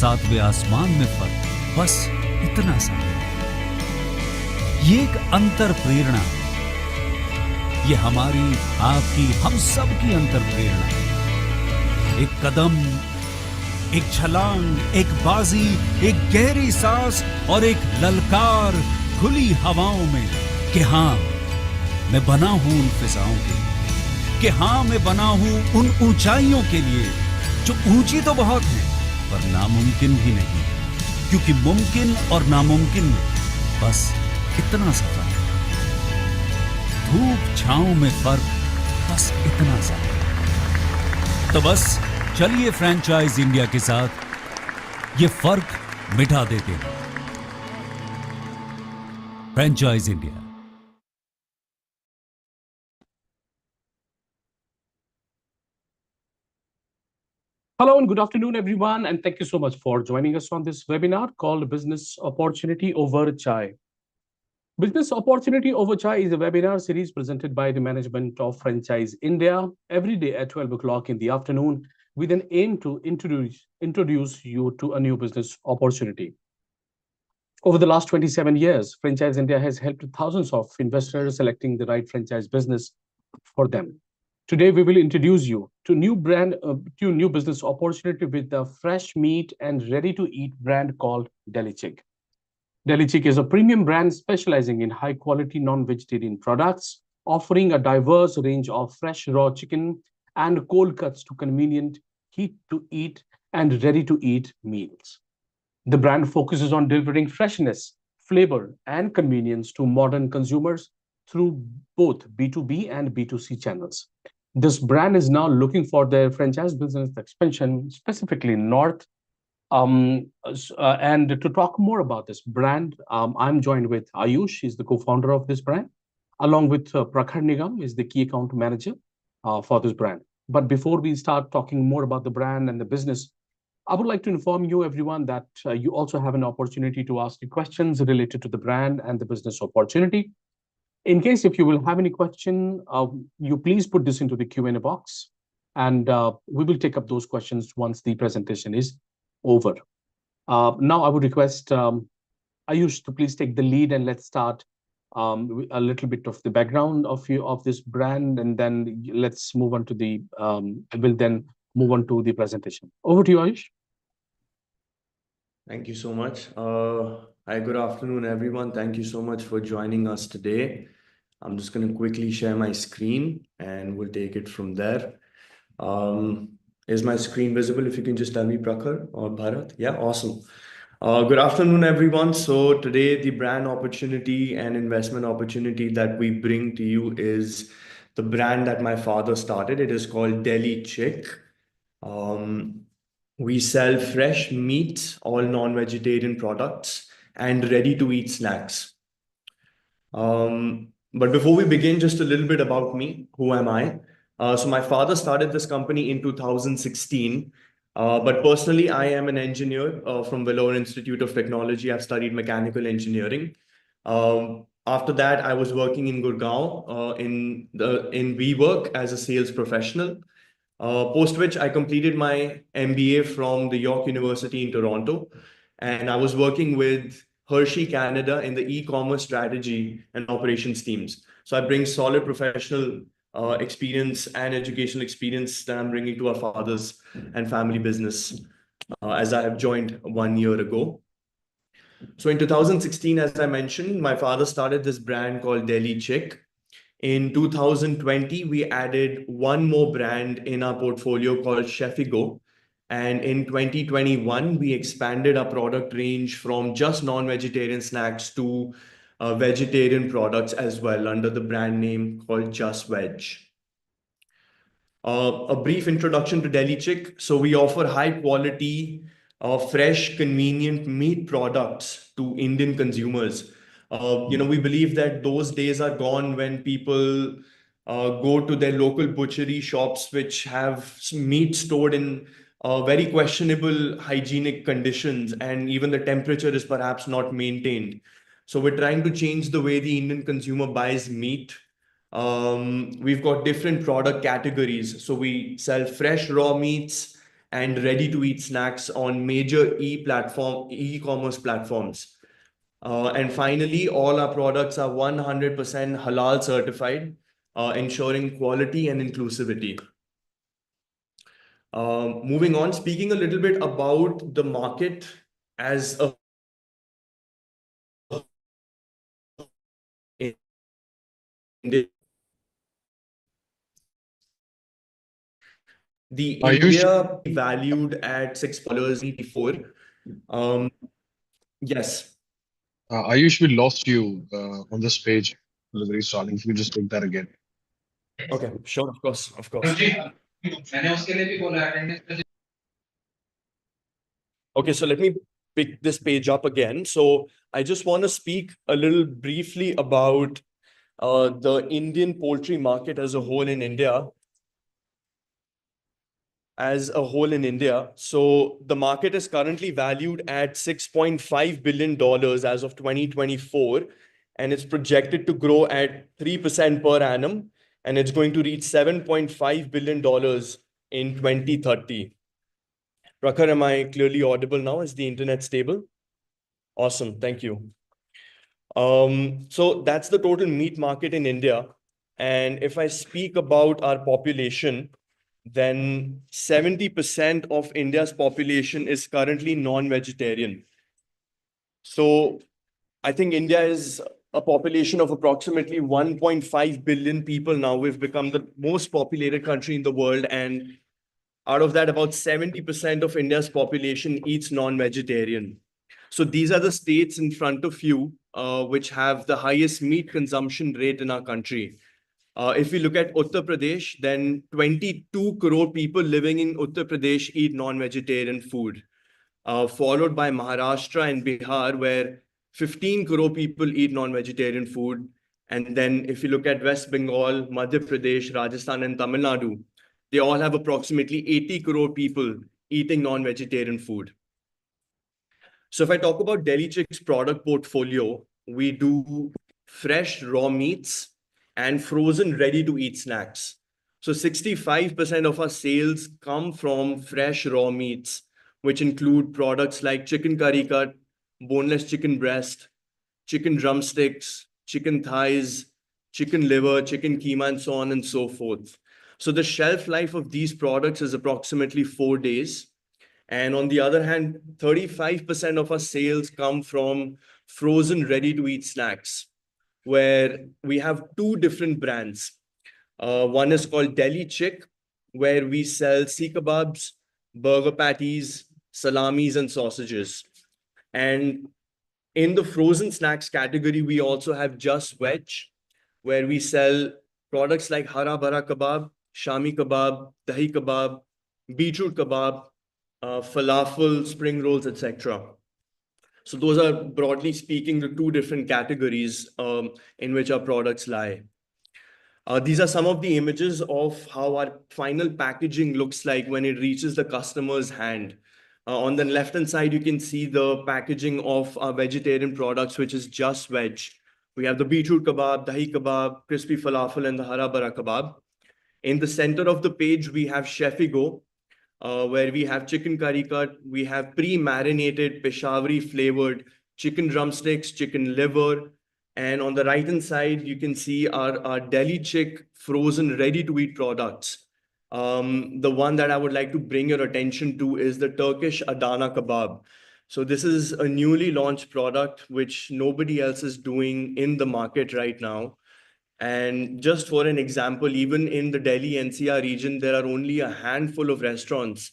सातवें आसमान में फर्क, बस इतना सा। ये एक अंतर प्रेरणा है। ये हमारी, आपकी, हम सब की अंतर प्रेरणा है। एक कदम, एक छलांग, एक बाजी, एक गहरी सांस और एक ललकार खुली हवाओं में कि हाँ, मैं बना हूं उन फिजाओं के लिए, कि हाँ, मैं बना हूं उन ऊंचाइयों के लिए जो ऊंची तो बहुत है पर नामुमकिन भी नहीं, क्योंकि मुमकिन और नामुमकिन में बस इतना सा फर्क, धूप छांव में फर्क, बस इतना सा। तो बस चलिए फ्रेंचाइज इंडिया के साथ ये फर्क मिटा देते हैं। Franchise India. Hello and good afternoon, everyone, and thank you so much for joining us on this webinar called Business Opportunity Over Chai. Business Opportunity Over Chai is a webinar series presented by the management of Franchise India every day at 12 o'clock in the afternoon with an aim to introduce you to a new business opportunity. Over the last 27 years, Franchise India has helped thousands of investors selecting the right franchise business for them. Today, we will introduce you to new business opportunity with a fresh meat and ready-to-eat brand called Deli Chic. Deli Chic is a premium brand specializing in high-quality non-vegetarian products, offering a diverse range of fresh raw chicken and cold cuts to convenient heat-to-eat and ready-to-eat meals. The brand focuses on delivering freshness, flavor, and convenience to modern consumers through both B2B and B2C channels. This brand is now looking for their franchise business expansion, specifically in North. And to talk more about this brand, I'm joined with Ayush. He's the co-founder of this brand, along with Prakhar Nigam, is the key account manager for this brand. But before we start talking more about the brand and the business, I would like to inform you, everyone, that you also have an opportunity to ask questions related to the brand and the business opportunity. In case if you will have any question, you please put this into the Q&A box, and we will take up those questions once the presentation is over. Now, I would request Ayush to please take the lead, and let's start a little bit of the background of this brand, and then let's move on to the we'll then move on to the presentation. Over to you, Ayush. Thank you so much. Hi, good afternoon, everyone. Thank you so much for joining us today. I'm just going to quickly share my screen and we'll take it from there. Is my screen visible? If you can just tell me, Prakhar or Bharat. Yeah, awesome. Good afternoon, everyone. So today the brand opportunity and investment opportunity that we bring to you is the brand that my father started. It is called Deli Chic. We sell fresh meat, all non-vegetarian products, and ready-to-eat snacks. But before we begin, just a little bit about me. Who am I? So my father started this company in 2016. But personally, I am an engineer from Vellore Institute of Technology. I've studied mechanical engineering. After that, I was working in Gurgaon in WeWork as a sales professional. Post which I completed my MBA from the York University in Toronto, and I was working with Hershey Canada in the e-commerce strategy and operations teams. So I bring solid professional experience and educational experience that I'm bringing to our fathers and family business as I have joined 1 year ago. So in 2016, as I mentioned, my father started this brand called Deli Chic. In 2020, we added one more brand in our portfolio called Chefigo. And in 2021, we expanded our product range from just non-vegetarian snacks to vegetarian products as well under the brand name called Just Veg. A brief introduction to Deli Chic. So we offer high quality, fresh, convenient meat products to Indian consumers. We believe that those days are gone when people go to their local butchery shops, which have meat stored in very questionable hygienic conditions, and even the temperature is perhaps not maintained. So we're trying to change the way the Indian consumer buys meat. We've got different product categories. So we sell fresh raw meats and ready-to-eat snacks on major e-commerce platforms. And finally, all our products are 100% halal certified, ensuring quality and inclusivity. Moving on, speaking a little bit about the market as a India. The Ayush, India valued at $6 before. Yes. Ayush, we lost you on this page at the very starting. If you just take that again. Okay, sure, of course, of course. Okay, so let me pick this page up again. So I just want to speak a little briefly about the Indian poultry market as a whole in India. So the market is currently valued at $6.5 billion as of 2024, and it's projected to grow at 3% per annum, and it's going to reach $7.5 billion in 2030. Prakhar, am I clearly audible now? Is the internet stable? Awesome, thank you. So that's the total meat market in India. And if I speak about our population, then 70% of India's population is currently non-vegetarian. So I think India is a population of approximately 1.5 billion people now. We've become the most populated country in the world. And out of that, about 70% of India's population eats non-vegetarian. So these are the states in front of you, which have the highest meat consumption rate in our country. If we look at Uttar Pradesh, then 22 crore people living in Uttar Pradesh eat non-vegetarian food, followed by Maharashtra and Bihar, where 15 crore people eat non-vegetarian food. And then if you look at West Bengal, Madhya Pradesh, Rajasthan, and Tamil Nadu, they all have approximately 80 crore people eating non-vegetarian food. So if I talk about Deli Chick's product portfolio, we do fresh raw meats and frozen ready-to-eat snacks. So 65% of our sales come from fresh raw meats, which include products like chicken curry cut, boneless chicken breast, chicken drumsticks, chicken thighs, chicken liver, chicken keema, and so on and so forth. So the shelf life of these products is approximately 4 days. And on the other hand, 35% of our sales come from frozen ready-to-eat snacks, where we have two different brands. One is called Deli Chick, where we sell seekh kebabs, burger patties, salamis, and sausages. And in the frozen snacks category, we also have Just Veg, where we sell products like hara bhara kebab, shami kebab, dahi kebab, beetroot kebab, falafel, spring rolls, etc. So those are, broadly speaking, the two different categories in which our products lie. These are some of the images of how our final packaging looks like when it reaches the customer's hand. On the left-hand side, you can see the packaging of our vegetarian products, which is Just Veg. We have the beetroot kebab, dahi kebab, crispy falafel, and the hara bara kebab. In the center of the page, we have Chefigo, where we have chicken curry cut, we have pre-marinated Peshawari flavored chicken drumsticks, chicken liver, and on the right-hand side, you can see our Deli Chick frozen ready-to-eat products. The one that I would like to bring your attention to is the Turkish Adana kebab. So this is a newly launched product which nobody else is doing in the market right now. And just for an example, even in the Delhi NCR region, there are only a handful of restaurants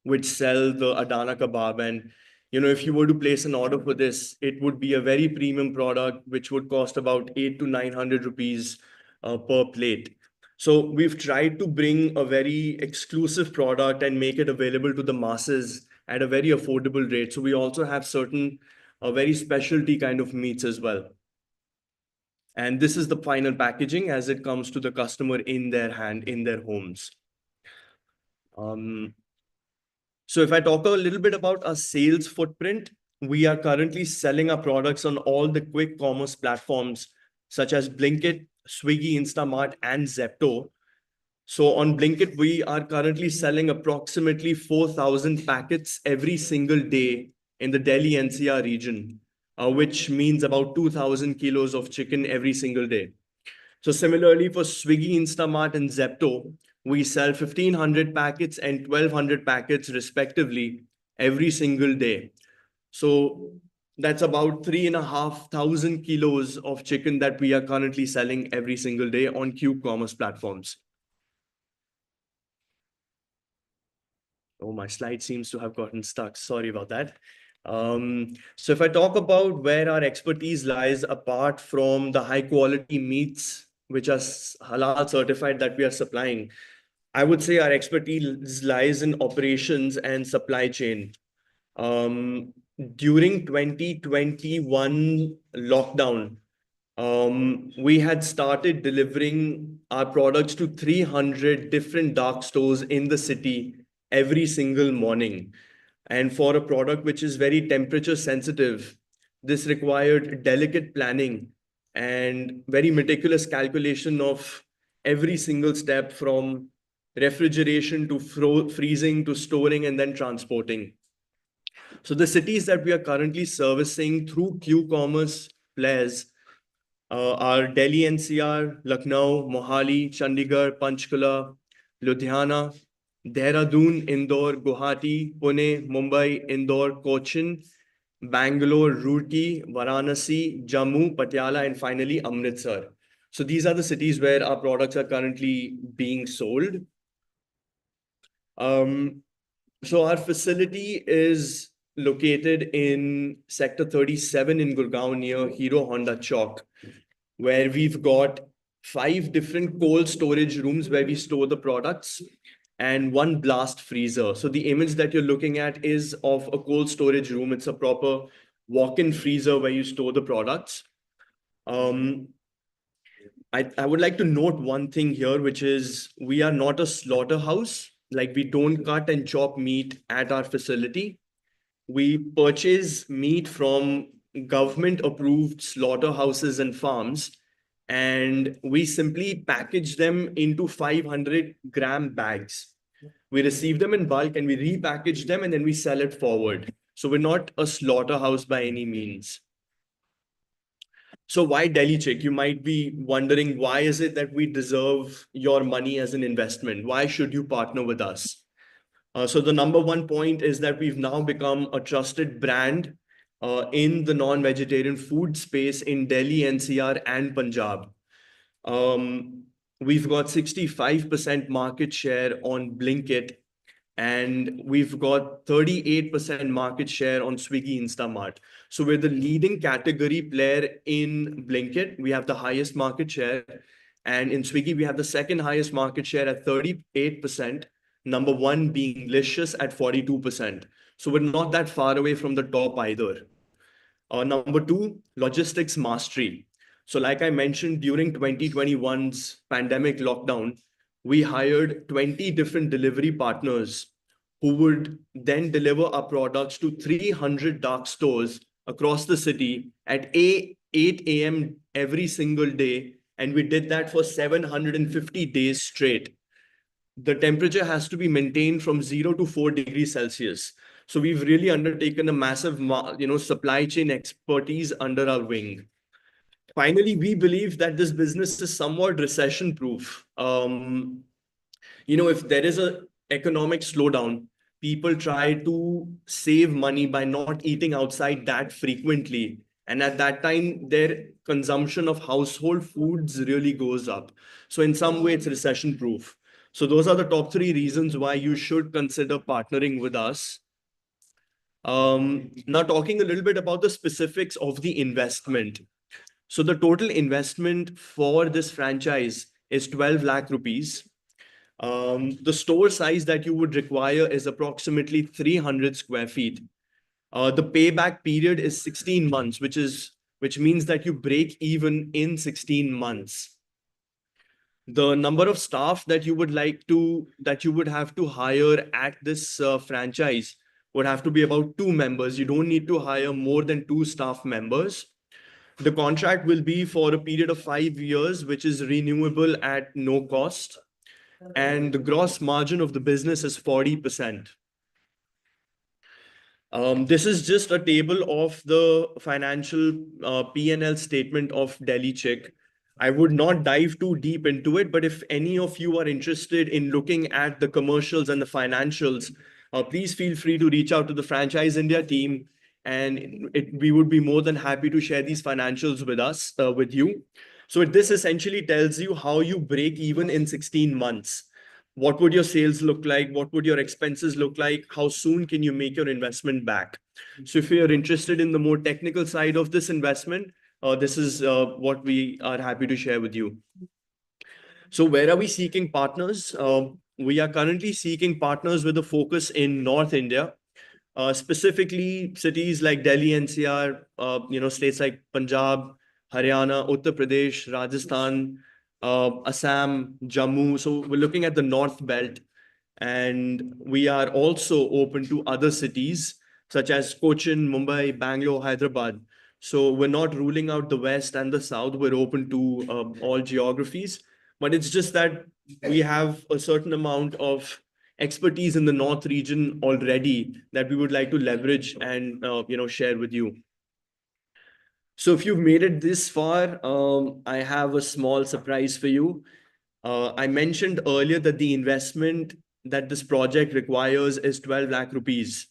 which sell the Adana kebab. And if you were to place an order for this, it would be a very premium product, which would cost about 800 to 900 rupees per plate. So we've tried to bring a very exclusive product and make it available to the masses at a very affordable rate. So we also have certain very specialty kind of meats as well. And this is the final packaging as it comes to the customer in their hand, in their homes. So if I talk a little bit about our sales footprint, we are currently selling our products on all the quick commerce platforms such as Blinkit, Swiggy, Instamart, and Zepto. So on Blinkit, we are currently selling approximately 4,000 packets every single day in the Delhi NCR region, which means about 2,000 kilos of chicken every single day. So similarly for Swiggy, Instamart, and Zepto, we sell 1,500 packets and 1,200 packets respectively every single day. So that's about 3,500 kilos of chicken that we are currently selling every single day on Q-commerce platforms. Oh, my slide seems to have gotten stuck. Sorry about that. So if I talk about where our expertise lies, apart from the high quality meats, which are halal certified that we are supplying, I would say our expertise lies in operations and supply chain. During 2021 lockdown, we had started delivering our products to 300 different dark stores in the city every single morning. And for a product which is very temperature sensitive, this required delicate planning and very meticulous calculation of every single step from refrigeration to freezing to storing and then transporting. So the cities that we are currently servicing through Q-commerce players are Delhi NCR, Lucknow, Mohali, Chandigarh, Panchkula, Ludhiana, Dehradun, Indore, Guwahati, Pune, Mumbai, Indore, Cochin, Bangalore, Roorkee, Varanasi, Jammu, Patiala, and finally Amritsar. So these are the cities where our products are currently being sold. So our facility is located in Sector 37 in Gurgaon near Hero Honda Chowk, where we've got 5 different cold storage rooms where we store the products and 1 blast freezer. So the image that you're looking at is of a cold storage room. It's a proper walk-in freezer where you store the products. I would like to note one thing here, which is we are not a slaughterhouse. Like, we don't cut and chop meat at our facility. We purchase meat from government approved slaughterhouses and farms, and we simply package them into 500-gram bags. We receive them in bulk and we repackage them and then we sell it forward. So we're not a slaughterhouse by any means. So why Deli Chick? You might be wondering, why is it that we deserve your money as an investment? Why should you partner with us? So the number one point is that we've now become a trusted brand in the non-vegetarian food space in Delhi, NCR, and Punjab. We've got 65% market share on Blinkit, and we've got 38% market share on Swiggy Instamart. So we're the leading category player in Blinkit. We have the highest market share. And in Swiggy, we have the second highest market share at 38%. Number one being Licious at 42%. So we're not that far away from the top either. Number two, logistics mastery. So like I mentioned, during 2021's pandemic lockdown, we hired 20 different delivery partners who would then deliver our products to 300 dark stores across the city at 8 a.m. every single day. And we did that for 750 days straight. The temperature has to be maintained from 0 to 4 degrees Celsius. So we've really undertaken a massive, supply chain expertise under our wing. Finally, we believe that this business is somewhat recession proof. If there is an economic slowdown, people try to save money by not eating outside that frequently. And at that time, their consumption of household foods really goes up. So in some way, it's recession proof. So those are the top 3 reasons why you should consider partnering with us. Now talking a little bit about the specifics of the investment. So the total investment for this franchise is 12 lakh rupees. The store size that you would require is approximately 300 square feet. The payback period is 16 months, which means that you break even in 16 months. The number of staff that you would have to hire at this franchise would have to be about 2 members. You don't need to hire more than 2 staff members. The contract will be for a period of 5 years, which is renewable at no cost. and the gross margin of the business is 40%. This is just a table of the financial P&L statement of Deli Chick. I would not dive too deep into it, but if any of you are interested in looking at the commercials and the financials, please feel free to reach out to the Franchise India team, and we would be more than happy to share these financials with you. So this essentially tells you how you break even in 16 months. What would your sales look like? What would your expenses look like? How soon can you make your investment back? So if you're interested in the more technical side of this investment, this is what we are happy to share with you. So where are we seeking partners? We are currently seeking partners with a focus in North India, specifically cities like Delhi, NCR, states like Punjab, Haryana, Uttar Pradesh, Rajasthan, Assam, Jammu. So we're looking at the North Belt, and we are also open to other cities such as Cochin, Mumbai, Bangalore, Hyderabad. So we're not ruling out the West and the South. We're open to all geographies, but it's just that we have a certain amount of expertise in the North region already that we would like to leverage and share with you. So if you've made it this far, I have a small surprise for you. I mentioned earlier that the investment that this project requires is 12 lakh rupees.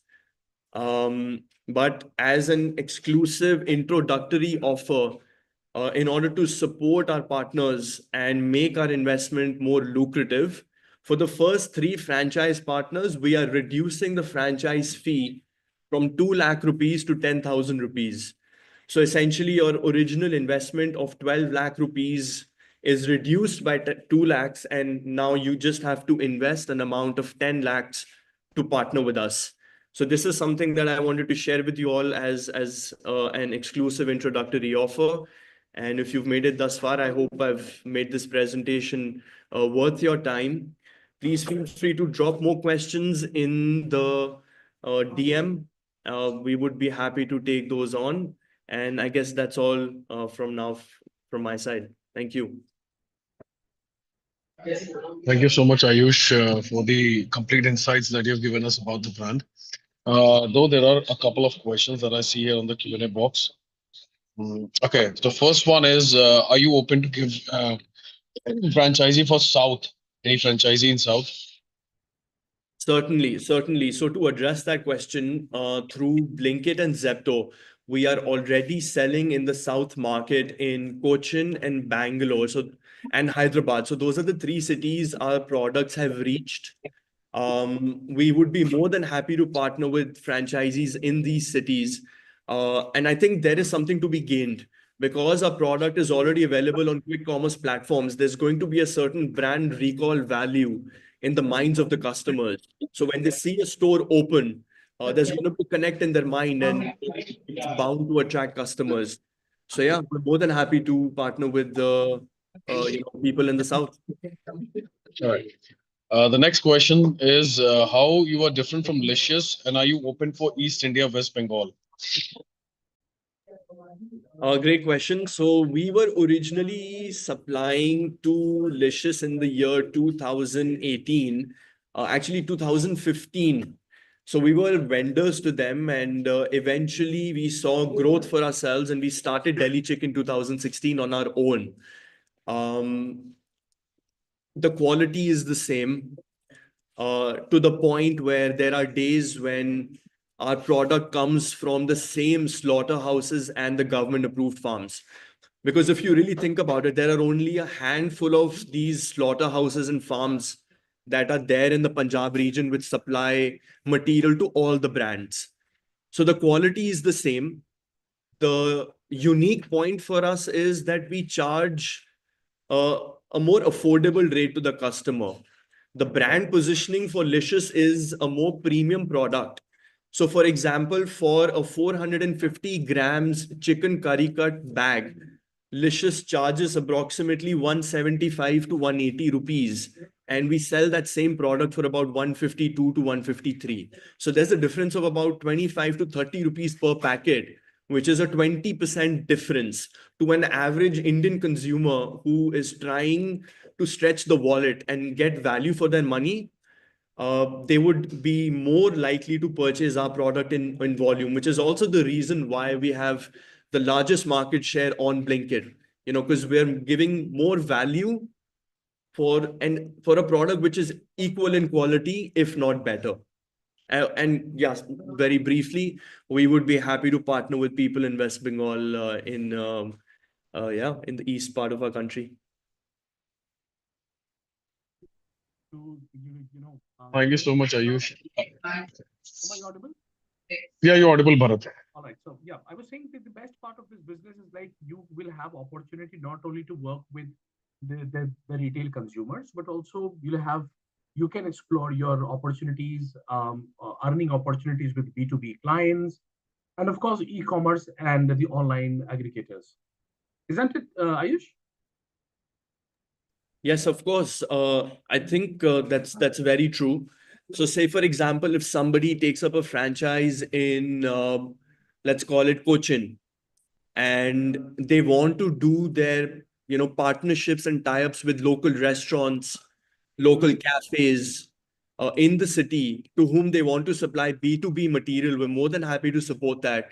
But as an exclusive introductory offer, in order to support our partners and make our investment more lucrative, for the first 3 franchise partners, we are reducing the franchise fee from 2 lakh rupees to 10,000 rupees. So essentially, your original investment of 12 lakh rupees is reduced by 2 lakhs, and now you just have to invest an amount of 10 lakhs to partner with us. So this is something that I wanted to share with you all as an exclusive introductory offer. And if you've made it thus far, I hope I've made this presentation worth your time. Please feel free to drop more questions in the DM. We would be happy to take those on. And I guess that's all from now from my side. Thank you. Thank you so much, Ayush, for the complete insights that you've given us about the brand. Though there are a couple of questions that I see here on the Q&A box. Okay, the first one is, are you open to give franchisee for South, any franchisee in South? Certainly, certainly. So to address that question, through Blinkit and Zepto, we are already selling in the South market in Cochin and Bangalore, and Hyderabad. So those are the 3 cities our products have reached. We would be more than happy to partner with franchisees in these cities. And I think there is something to be gained because our product is already available on quick commerce platforms. There's going to be a certain brand recall value in the minds of the customers. So when they see a store open, there's going to be connect in their mind, and it's bound to attract customers. So yeah, we're more than happy to partner with the people in the South. All right. The next question is, how you are different from Licious, and are you open for East India, West Bengal? Great question. So we were originally supplying to Licious in the year 2018, actually 2015. So we were vendors to them, and eventually we saw growth for ourselves, and we started Deli Chick in 2016 on our own. The quality is the same, to the point where there are days when our product comes from the same slaughterhouses and the government approved farms. Because if you really think about it, there are only a handful of these slaughterhouses and farms that are there in the Punjab region which supply material to all the brands. So the quality is the same. The unique point for us is that we charge a more affordable rate to the customer. The brand positioning for Licious is a more premium product. So for example, for a 450 grams chicken curry cut bag, Licious charges approximately 175 to 180 rupees. And we sell that same product for about 152 to 153. So there's a difference of about 25 to 30 rupees per packet, which is a 20% difference to an average Indian consumer who is trying to stretch the wallet and get value for their money, they would be more likely to purchase our product in volume, which is also the reason why we have the largest market share on Blinkit, because we're giving more value for a product which is equal in quality, if not better. And yes, very briefly, we would be happy to partner with people in West Bengal in the east part of our country. Thank you so much, Ayush. Am I audible? Yeah, you're audible, Bharat. All right. So yeah, I was saying that the best part of this business is like you will have opportunity not only to work with the retail consumers, but also you can explore your opportunities, earning opportunities with B2B clients, and of course e-commerce and the online aggregators. Isn't it, Ayush? Yes, of course. I think that's very true. So, say for example, if somebody takes up a franchise in, let's call it Cochin, and they want to do their, partnerships and tie-ups with local restaurants, local cafes, in the city to whom they want to supply B2B material, we're more than happy to support that.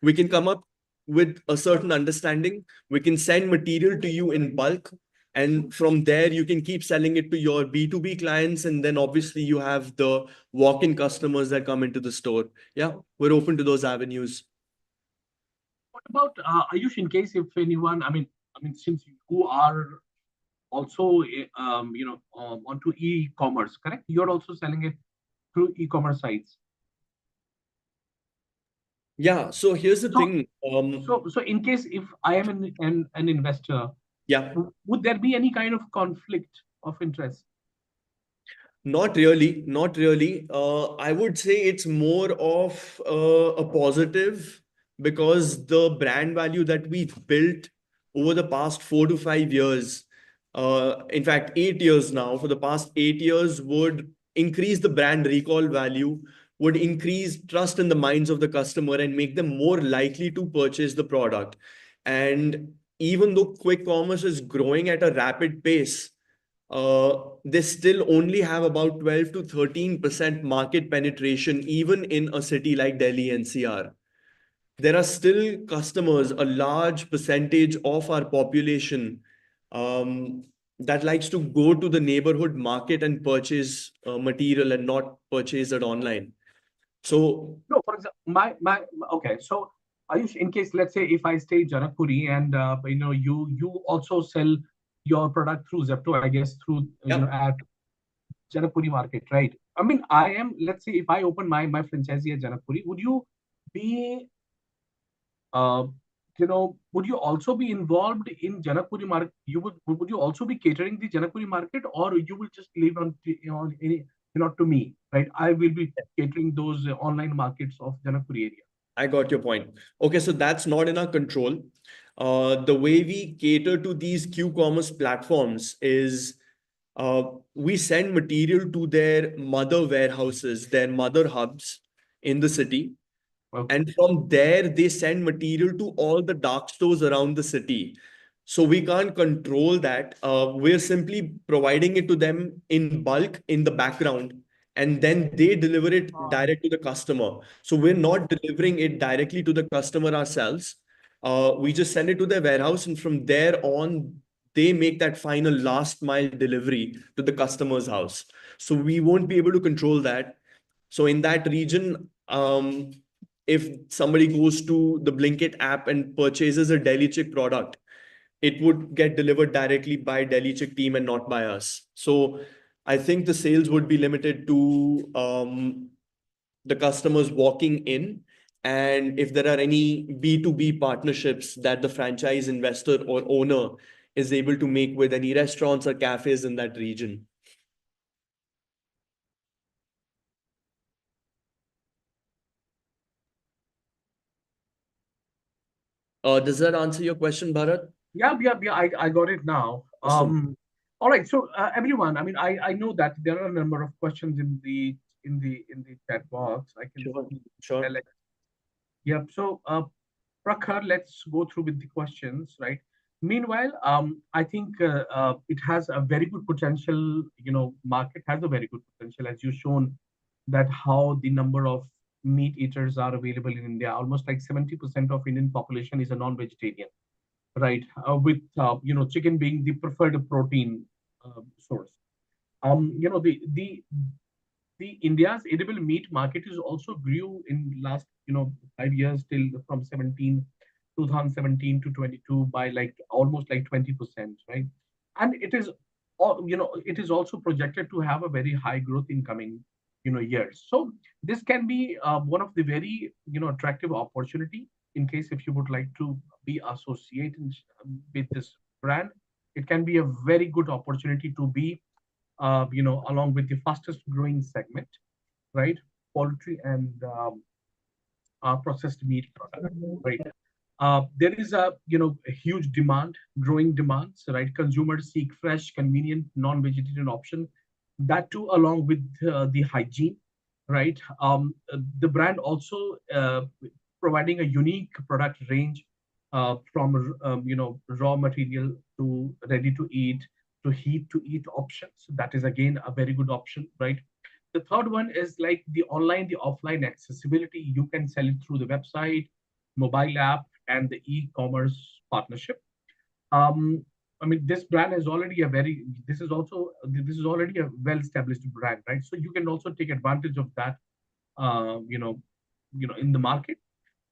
We can come up with a certain understanding. We can send material to you in bulk, and from there you can keep selling it to your B2B clients, and then obviously you have the walk-in customers that come into the store. Yeah, we're open to those avenues. What about Ayush? In case if anyone, since you are also onto e-commerce, correct? You're also selling it through e-commerce sites. Yeah, so here's the So, thing. so in case if I am an investor, Yeah. would there be any kind of conflict of interest? Not really, not really. I would say it's more of a positive because the brand value that we've built over the past 4 to 5 years, in fact, 8 years now, for the past 8 years, would increase the brand recall value, would increase trust in the minds of the customer and make them more likely to purchase the product. And even though quick commerce is growing at a rapid pace, they still only have about 12 to 13% market penetration, even in a city like Delhi NCR. There are still customers, a large percentage of our population, that likes to go to the neighborhood market and purchase material and not purchase it online. So, No, for example, okay. So, Ayush, in case let's say if I stay Janakpuri and you also sell your product through Zepto, I guess through yeah, at Janakpuri market, right? I mean, I am. Let's say if I open my franchisee at Janakpuri, would you be uh, would you also be involved in Janakpuri market? Would you also be catering the Janakpuri market, or you will just leave on any not to me, right? I will be catering those online markets of Janakpuri area. I got your point. Okay, so that's not in our control. The way we cater to these Q-commerce platforms is we send material to their mother warehouses, their mother hubs in the city. Okay. And from there, they send material to all the dark stores around the city. So we can't control that. We're simply providing it to them in bulk in the background, and then they deliver it direct to the customer. So we're not delivering it directly to the customer ourselves. We just send it to their warehouse, and from there on, they make that final last mile delivery to the customer's house. So we won't be able to control that. So in that region, if somebody goes to the Blinkit app and purchases a Deli chic product, it would get delivered directly by Deli chic team and not by us. So I think the sales would be limited to the customers walking in. And if there are any B2B partnerships that the franchise investor or owner is able to make with any restaurants or cafes in that region. Does that answer your question, Bharat? Yeah. I got it now. Awesome. All right. So everyone, I know that there are a number of questions in the chat box. I can Sure, see sure. Alex. Yep. So Prakhar, let's go through with the questions, right? Meanwhile, I think it has a very good potential. Market has a very good potential, as you've shown that how the number of meat eaters are available in India. Almost like 70% of Indian population is a non-vegetarian, right? With chicken being the preferred protein source. You know the India's edible meat market is also grew in last 5 years till from 2017 to 22 by like almost like 20%, right? And it is also projected to have a very high growth in coming years. So this can be one of the very attractive opportunity in case if you would like to be associated with this brand. It can be a very good opportunity to be along with the fastest growing segment, right? Poultry and processed meat product, right? There is a huge demand, growing demands, right? Consumers seek fresh, convenient, non-vegetarian option. That too, along with the hygiene, right? The brand also providing a unique product range from raw material to ready to eat to heat to eat options. That is again a very good option, right? The third one is like the online, the offline accessibility. You can sell it through the website, mobile app, and the e-commerce partnership. Um, I mean, this brand is already a very. This is already a well-established brand, right? So you can also take advantage of that. Uh, you know, in the market.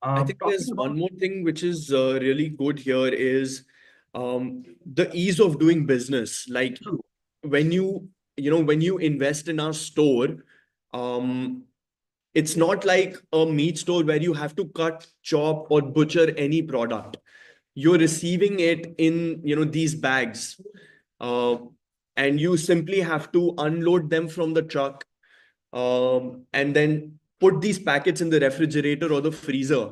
I think Talking there's about one more thing which is really good here is the ease of doing business. Like true, when when you invest in our store, um, it's not like a meat store where you have to cut, chop, or butcher any product. You're receiving it in these bags, uh, and you simply have to unload them from the truck, and then put these packets in the refrigerator or the freezer.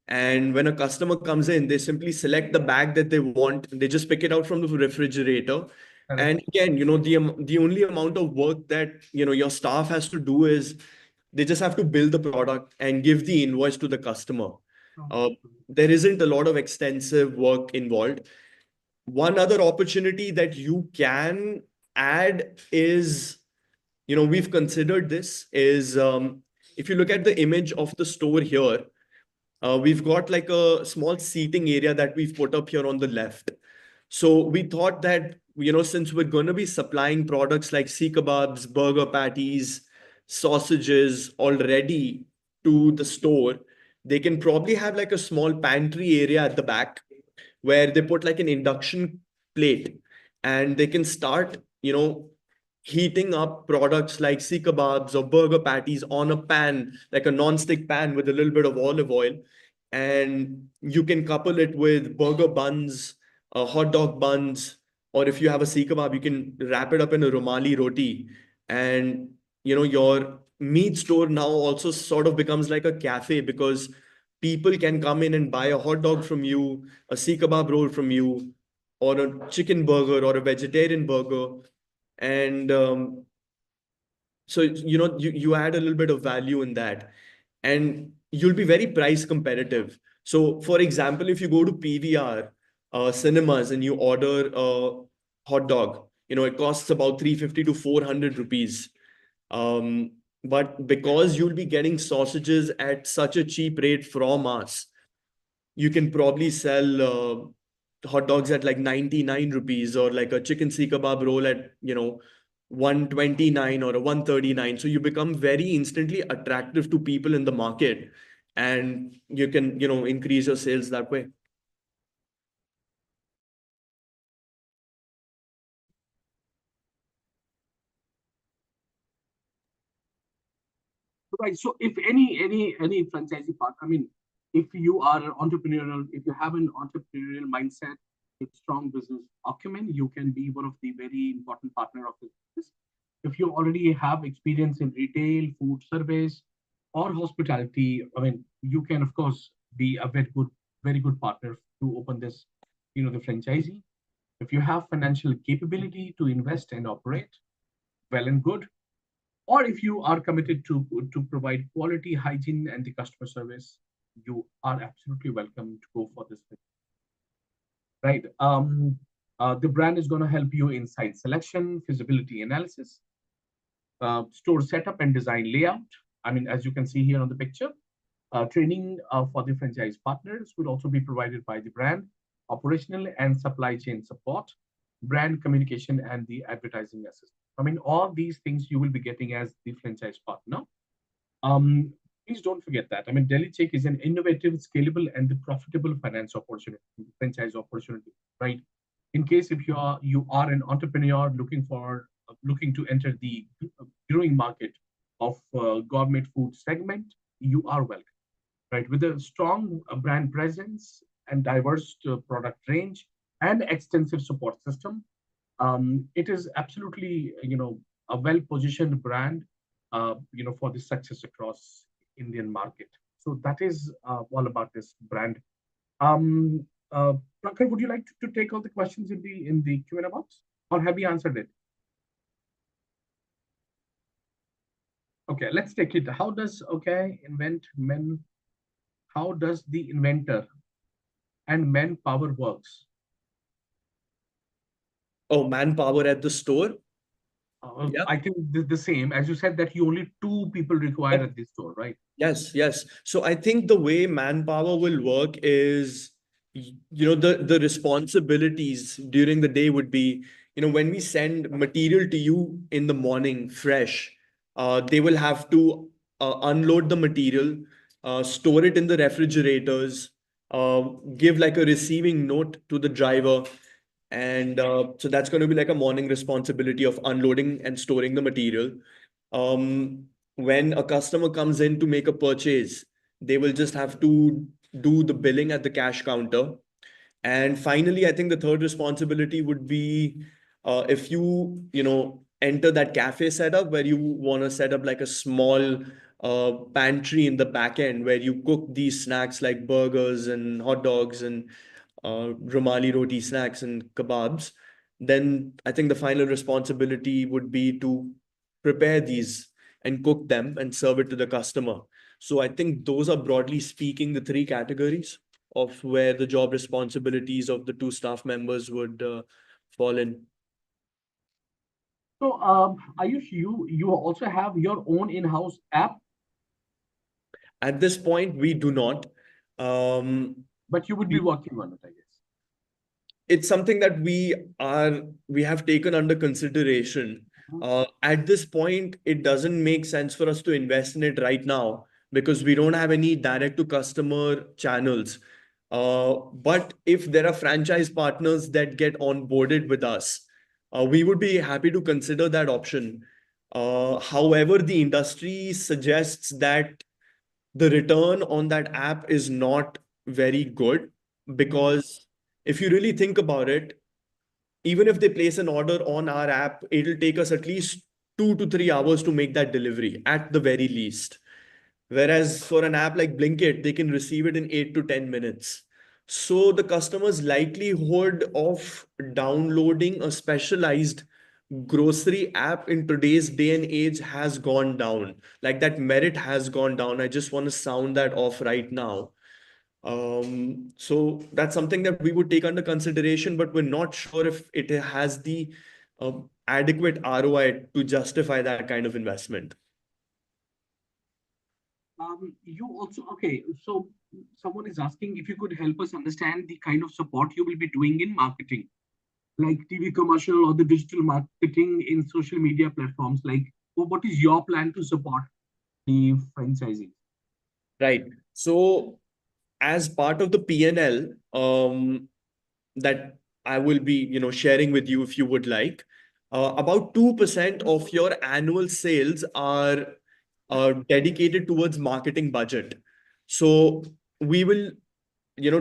And when a customer comes in, they simply select the bag that they want. They just pick it out from the refrigerator. correct. And again, the only amount of work that your staff has to do is they just have to build the product and give the invoice to the customer. Uh, there isn't a lot of extensive work involved. One other opportunity that you can add is, we've considered this is, if you look at the image of the store here, we've got like a small seating area that we've put up here on the left. So we thought that, since we're going to be supplying products like sea kebabs, burger patties, sausages already to the store, they can probably have like a small pantry area at the back where they put like an induction plate, and they can start, heating up products like sea kebabs or burger patties on a pan, like a non-stick pan with a little bit of olive oil. And you can couple it with burger buns, hot dog buns, or if you have a sea kebab, you can wrap it up in a Romali roti. And, your meat store now also sort of becomes like a cafe, because people can come in and buy a hot dog from you, a sea kebab roll from you, or a chicken burger or a vegetarian burger. And so you add a little bit of value in that, and you'll be very price competitive. So for example, if you go to PVR cinemas and you order a hot dog, it costs about 350 to 400 rupees. But because you'll be getting sausages at such a cheap rate from us, you can probably sell hot dogs at like 99 rupees, or like a chicken seek kebab roll at 129 or a 139. So you become very instantly attractive to people in the market, and you can increase your sales that way. Right. So if any franchisee partner, I mean, if you are entrepreneurial, if you have an entrepreneurial mindset with strong business acumen, you can be one of the very important partner of this business. If you already have experience in retail, food service, or hospitality, I mean, you can of course be a very good partner to open this, the franchisee. If you have financial capability to invest and operate, well and good, or if you are committed to provide quality hygiene and the customer service, you are absolutely welcome to go for this. right? The brand is going to help you in site selection, feasibility analysis, store setup and design layout. I mean, as you can see here on the picture, training for the franchise partners will also be provided by the brand, operational and supply chain support, brand communication, and the advertising assistance. I mean, all these things you will be getting as the franchise partner. Um, Please don't forget that. I mean, Deli Check is an innovative, scalable, and the profitable finance opportunity, franchise opportunity, right? In case if you are an entrepreneur looking to enter the growing market of gourmet food segment, you are welcome, right? With a strong brand presence and diverse product range and extensive support system, it is absolutely a well-positioned brand, for the success across Indian market. So that is all about this brand. Um, Prakhar, would you like to take all the questions in the Q&A box, or have you answered it? Okay, let's take it. How does How does the inventor and manpower works? Oh, manpower at the store. Yeah. I think the same as you said that you only two people required at this store, right? Yes, yes. So I think the way manpower will work is, the responsibilities during the day would be, when we send material to you in the morning fresh, they will have to unload the material, store it in the refrigerators, uh, give like a receiving note to the driver. And so that's going to be like a morning responsibility of unloading and storing the material. Um, when a customer comes in to make a purchase, they will just have to do the billing at the cash counter. And finally, I think the third responsibility would be, if you enter that cafe setup where you want to set up like a small pantry in the back end where you cook these snacks like burgers and hot dogs and Romali roti snacks and kebabs, then I think the final responsibility would be to prepare these and cook them and serve it to the customer. So I think those are broadly speaking the three categories of where the job responsibilities of the two staff members would fall in. So, Ayush, you also have your own in-house app, At this point, we do not. Um, but you would be working on it, I guess. it's something that we have taken under consideration. At this point, it doesn't make sense for us to invest in it right now because we don't have any direct to customer channels. But if there are franchise partners that get onboarded with us, we would be happy to consider that option. However, the industry suggests that the return on that app is not very good because if you really think about it, even if they place an order on our app, it'll take us at least 2 to 3 hours to make that delivery at the very least. Whereas for an app like Blinkit, they can receive it in 8 to 10 minutes. So the customer's likelihood of downloading a specialized grocery app in today's day and age has gone down. Like that merit has gone down. I just want to sound that off right now. So that's something that we would take under consideration, but we're not sure if it has the adequate ROI to justify that kind of investment. You also, okay, so someone is asking if you could help us understand the kind of support you will be doing in marketing, like TV commercial or the digital marketing in social media platforms. Like, what is your plan to support the franchising? Right. So as part of the P&L that I will be, sharing with you if you would like, about 2% of your annual sales are dedicated towards marketing budget. So we will,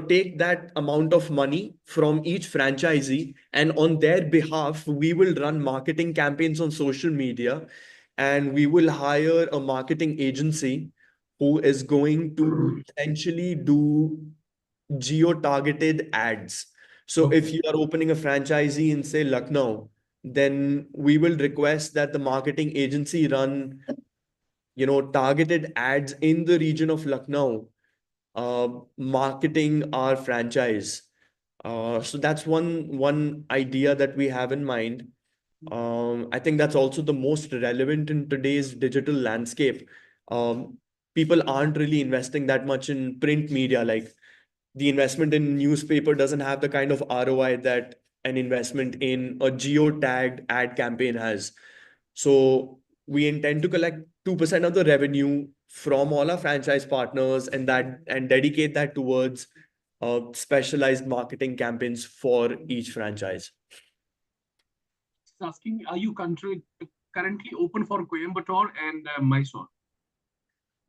take that amount of money from each franchisee, and on their behalf, we will run marketing campaigns on social media, and we will hire a marketing agency who is going to essentially do geo-targeted ads. So if you are opening a franchisee in, say, Lucknow, then we will request that the marketing agency run, targeted ads in the region of Lucknow, marketing our franchise. So that's one idea that we have in mind. I think that's also the most relevant in today's digital landscape. People aren't really investing that much in print media. Like the investment in newspaper doesn't have the kind of ROI that an investment in a geo-tagged ad campaign has. So we intend to collect 2% of the revenue from all our franchise partners and dedicate that towards specialized marketing campaigns for each franchise. Asking, are you currently open for Coimbatore and Mysore?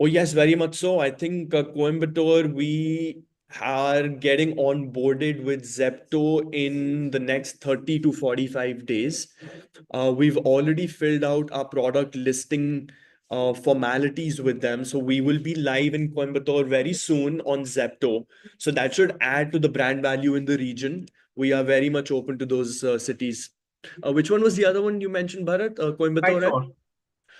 Oh, yes, very much so. I think Coimbatore, we are getting onboarded with Zepto in the next 30 to 45 days. We've already filled out our product listing formalities with them. So we will be live in Coimbatore very soon on Zepto. So that should add to the brand value in the region. We are very much open to those cities. Which one was the other one you mentioned, Bharat? Coimbatore? Mysore.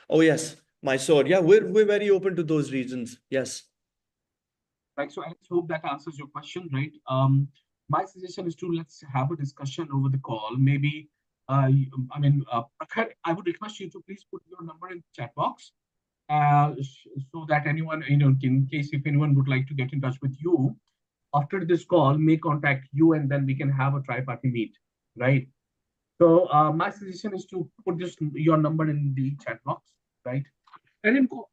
Oh, yes. Mysore. Yeah, we're very open to those regions. Yes. Right. So I just hope that answers your question, right? My suggestion is to let's have a discussion over the call. Maybe, Prakhar, I would request you to please put your number in the chat box, so that anyone, in case if anyone would like to get in touch with you after this call, may contact you, and then we can have a tri-party meet, right? So my suggestion is to put just your number in the chat box, right? And also,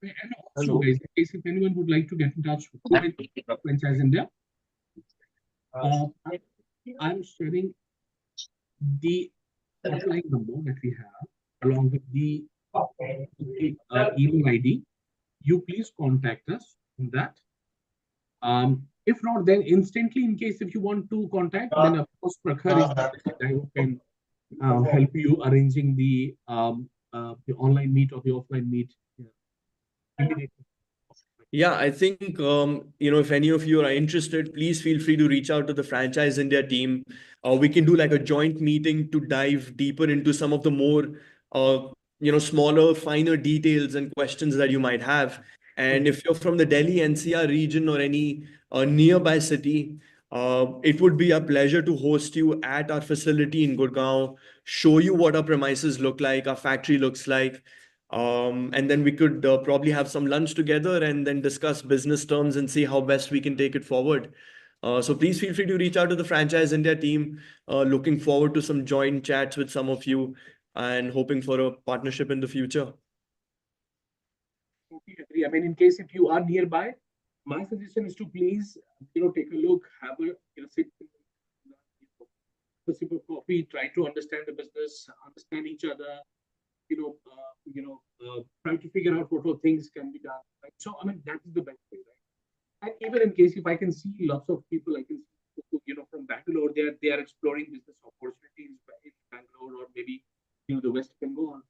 Hello. guys, in case if anyone would like to get in touch with Franchise India, I'm sharing the hotline number that we have along with the email ID. You please contact us on that. If not, then instantly, in case if you want to contact, then of course Prakhar is the guy who can help you arranging the online meet or the offline meet immediately. Yeah, I think if any of you are interested, please feel free to reach out to the Franchise India team. We can do like a joint meeting to dive deeper into some of the more smaller, finer details and questions that you might have. And if you're from the Delhi NCR region or any nearby city, it would be a pleasure to host you at our facility in Gurgaon, show you what our premises look like, our factory looks like. And then we could probably have some lunch together and then discuss business terms and see how best we can take it forward. So please feel free to reach out to the Franchise India team. Looking forward to some joint chats with some of you and hoping for a partnership in the future. Totally agree. I mean, in case if you are nearby, my suggestion is to please, take a look, have a, sit, a sip of coffee, try to understand the business, understand each other, try to figure out what all things can be done. Right? So, I mean, that is the best way, right? And even in case if I can see lots of people, I can see, from Bangalore, they are exploring business opportunities in Bangalore or maybe, the West Bengal.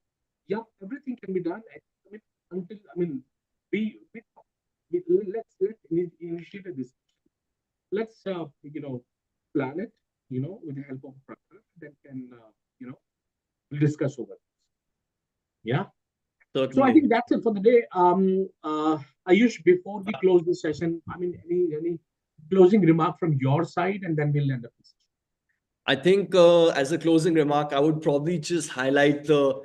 Yeah, everything can be done. Let's initiate a discussion. Let's plan it, with the help of a partner that can we'll discuss over this. Yeah. So I Certainly. think that's it for the day. Ayush, before we close this session, I mean, any closing remark from your side, and then we'll end up this session. I think as a closing remark, I would probably just highlight the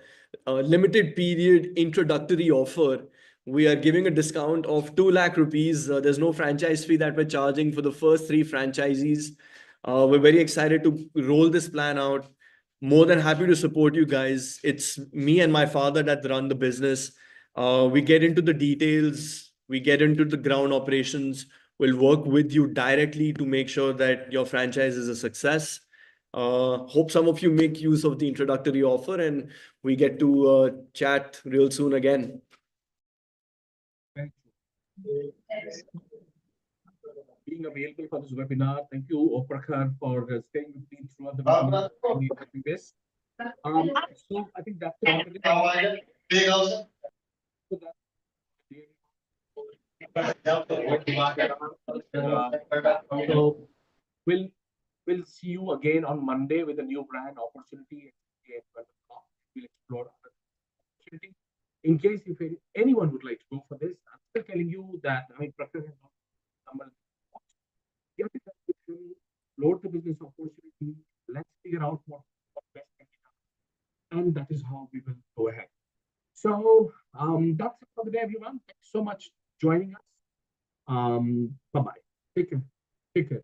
limited period introductory offer. We are giving a discount of 2 lakh rupees. There's no franchise fee that we're charging for the first 3 franchisees. We're very excited to roll this plan out. More than happy to support you guys. It's me and my father that run the business. We get into the details, we get into the ground operations. We'll work with you directly to make sure that your franchise is a success. Hope some of you make use of the introductory offer and we get to chat real soon again. Thank you. Being available for this webinar. Thank you, Prakhar, for staying with me throughout the webinar. So I think that's it. So we'll see you again on Monday with a new brand opportunity. We'll explore opportunity. In case if anyone would like to go for this, I'm still telling you that Prakhar has not number. You have to explore the business of So that's it for the day, everyone. Thanks so much for joining us. Bye-bye. Take care. Take care.